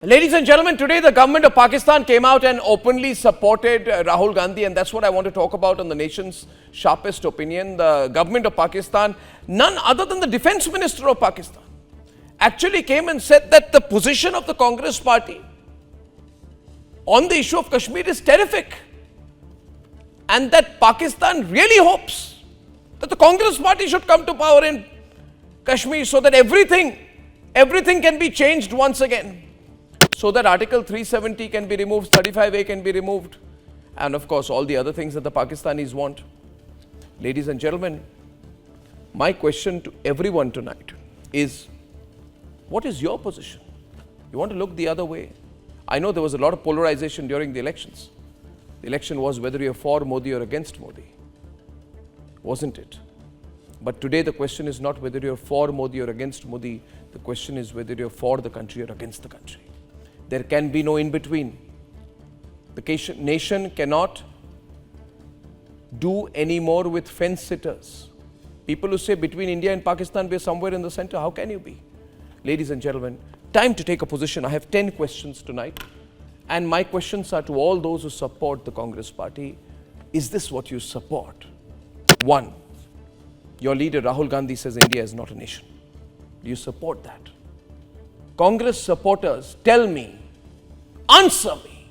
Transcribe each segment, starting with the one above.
Ladies and gentlemen, today the government of Pakistan came out and openly supported Rahul Gandhi, and that's what I want to talk about on the nation's sharpest opinion. The government of Pakistan, none other than the defense minister of Pakistan, actually came and said that the position of the Congress party on the issue of Kashmir is terrific, and that Pakistan really hopes that the Congress party should come to power in Kashmir so that everything can be changed once again. So that Article 370 can be removed, 35A can be removed, and of course all the other things that the Pakistanis want. Ladies and gentlemen, my question to everyone tonight is, what is your position? You want to look the other way? I know there was a lot of polarization during the elections. The election was whether you're for Modi or against Modi, wasn't it? But today the question is not whether you're for Modi or against Modi, the question is whether you're for the country or against the country. There can be no in-between. The nation cannot do any more with fence-sitters. People who say between India and Pakistan we're somewhere in the center, how can you be? Ladies and gentlemen, time to take a position. I have 10 questions tonight, and my questions are to all those who support the Congress party. Is this what you support? 1. Your leader Rahul Gandhi says India is not a nation. Do you support that? Congress supporters, tell me, answer me.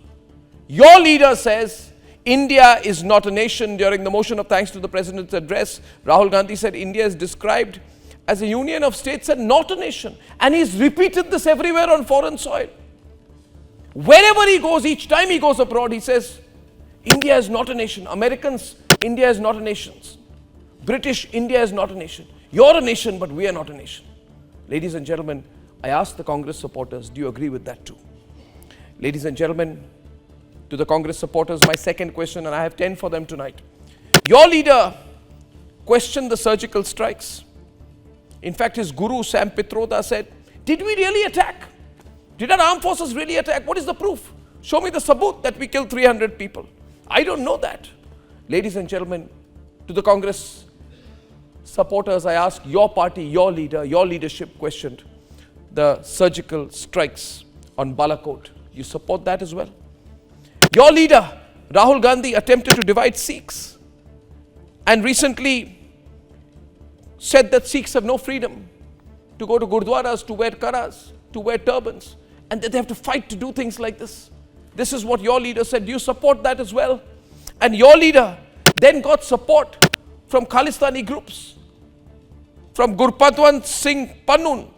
Your leader says India is not a nation. During the motion of thanks to the President's address, Rahul Gandhi said India is described as a union of states and not a nation. And he's repeated this everywhere on foreign soil. Wherever he goes, each time he goes abroad, he says, India is not a nation. Americans, India is not a nation. British, India is not a nation. You're a nation, but we are not a nation. Ladies and gentlemen, I ask the Congress supporters, do you agree with that too? Ladies and gentlemen, to the Congress supporters, my second question, and I have 10 for them tonight. Your leader questioned the surgical strikes. In fact, his guru, Sam Pitroda, said, did we really attack? Did our armed forces really attack? What is the proof? Show me the sabut that we killed 300 people. I don't know that. Ladies and gentlemen, to the Congress supporters, I ask your party, your leader, your leadership questioned the surgical strikes on Balakot. You support that as well? Your leader, Rahul Gandhi, attempted to divide Sikhs and recently said that Sikhs have no freedom to go to gurdwaras, to wear karas, to wear turbans, and that they have to fight to do things like this. This is what your leader said. Do you support that as well? And your leader then got support from Khalistani groups, from Gurpatwant Singh Pannun,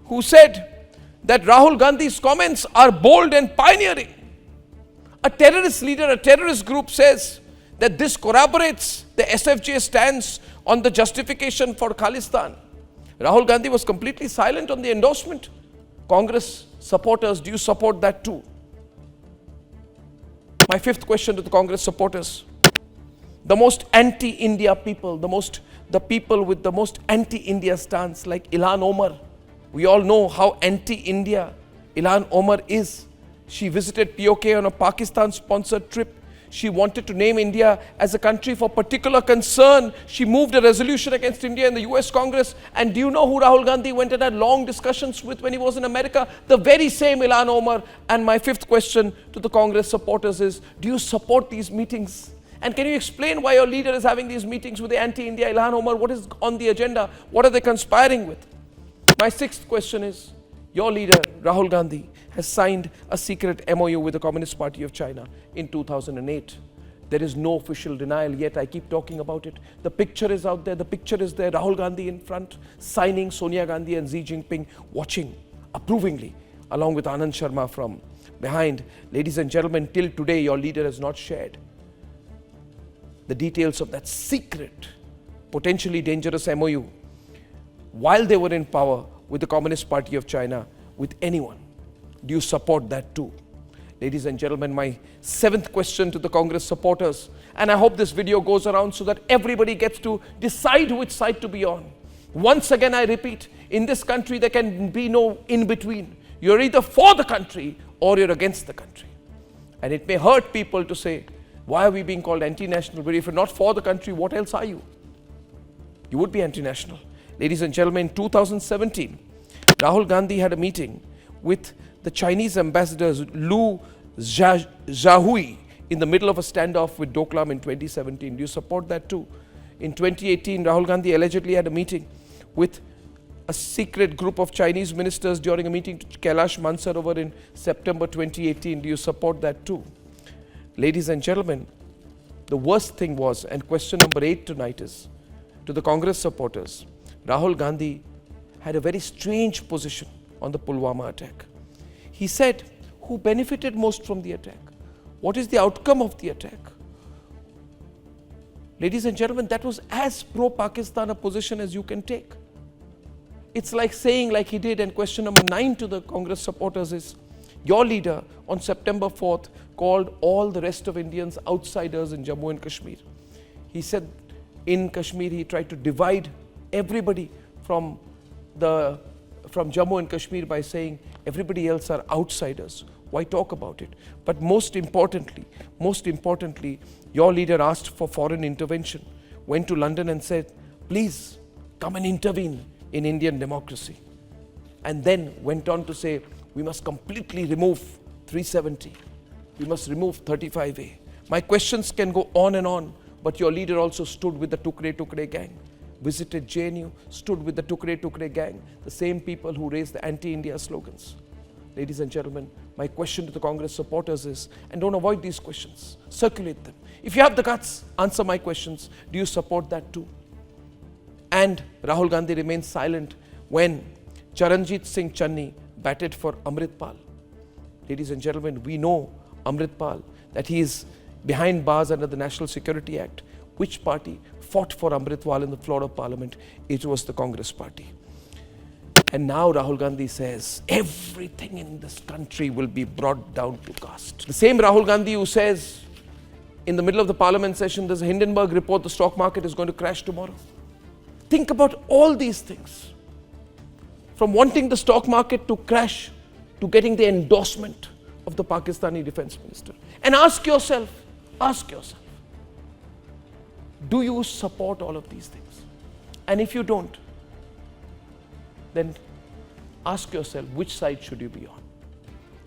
who said that Rahul Gandhi's comments are bold and pioneering. A terrorist leader, a terrorist group says that this corroborates the SFJ stance on the justification for Khalistan. Rahul Gandhi was completely silent on the endorsement. Congress supporters, do you support that too? My fifth question to the Congress supporters. The most anti-India people, the people with the most anti-India stance, like Ilhan Omar. We all know how anti-India Ilhan Omar is. She visited POK on a Pakistan-sponsored trip. She wanted to name India as a country for particular concern. She moved a resolution against India in the US Congress. And do you know who Rahul Gandhi went and had long discussions with when he was in America? The very same Ilhan Omar. And my fifth question to the Congress supporters is, do you support these meetings? And can you explain why your leader is having these meetings with the anti-India Ilhan Omar? What is on the agenda? What are they conspiring with? My sixth question is, your leader, Rahul Gandhi, has signed a secret MOU with the Communist Party of China in 2008. There is no official denial yet. I keep talking about it. The picture is out there. The picture is there. Rahul Gandhi in front, signing, Sonia Gandhi and Xi Jinping watching approvingly, along with Anand Sharma from behind. Ladies and gentlemen, till today, your leader has not shared the details of that secret, potentially dangerous MOU while they were in power with the Communist Party of China, with anyone. Do you support that too? Ladies and gentlemen, my seventh question to the Congress supporters, and I hope this video goes around so that everybody gets to decide which side to be on. Once again, I repeat, in this country there can be no in-between. You're either for the country or you're against the country. And it may hurt people to say, why are we being called anti-national? But if you're not for the country, what else are you? You would be anti-national. Ladies and gentlemen, in 2017, Rahul Gandhi had a meeting with the Chinese ambassador Lu Zhahui in the middle of a standoff with Doklam in 2017. Do you support that too? In 2018, Rahul Gandhi allegedly had a meeting with a secret group of Chinese ministers during a meeting to Kailash Mansarovar in September 2018. Do you support that too? Ladies and gentlemen, the worst thing was, and question number 8 tonight is, to the Congress supporters, Rahul Gandhi had a very strange position on the Pulwama attack. He said, who benefited most from the attack? What is the outcome of the attack? Ladies and gentlemen, that was as pro-Pakistan a position as you can take. It's like saying, like he did, and question number 9 to the Congress supporters is, your leader on September 4th called all the rest of Indians outsiders in Jammu and Kashmir. He said in Kashmir he tried to divide everybody from Jammu and Kashmir by saying everybody else are outsiders. Why talk about it? But most importantly, your leader asked for foreign intervention, went to London and said, please come and intervene in Indian democracy. And then went on to say, we must completely remove 370. We must remove 35A. My questions can go on and on, but your leader also stood with the Tukre gang, visited JNU, stood with the Tukre gang, the same people who raised the anti-India slogans. Ladies and gentlemen, my question to the Congress supporters is, and don't avoid these questions, circulate them. If you have the guts, answer my questions. Do you support that too? And Rahul Gandhi remains silent when Charanjit Singh Channi batted for Amritpal. Ladies and gentlemen, we know Amritpal, that he is behind bars under the National Security Act. Which party fought for Amritpal in the floor of Parliament? It was the Congress party. And now Rahul Gandhi says, everything in this country will be brought down to caste. The same Rahul Gandhi who says, in the middle of the Parliament session, there's a Hindenburg report, the stock market is going to crash tomorrow. Think about all these things. From wanting the stock market to crash, to getting the endorsement of the Pakistani defense minister. And ask yourself, do you support all of these things? And if you don't, then ask yourself, which side should you be on?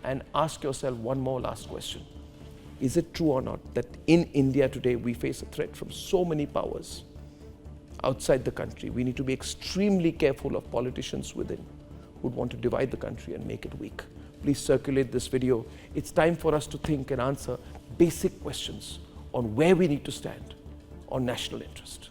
And ask yourself one more last question. Is it true or not that in India today we face a threat from so many powers outside the country? We need to be extremely careful of politicians within who want to divide the country and make it weak. Please circulate this video. It's time for us to think and answer basic questions on where we need to stand on national interest.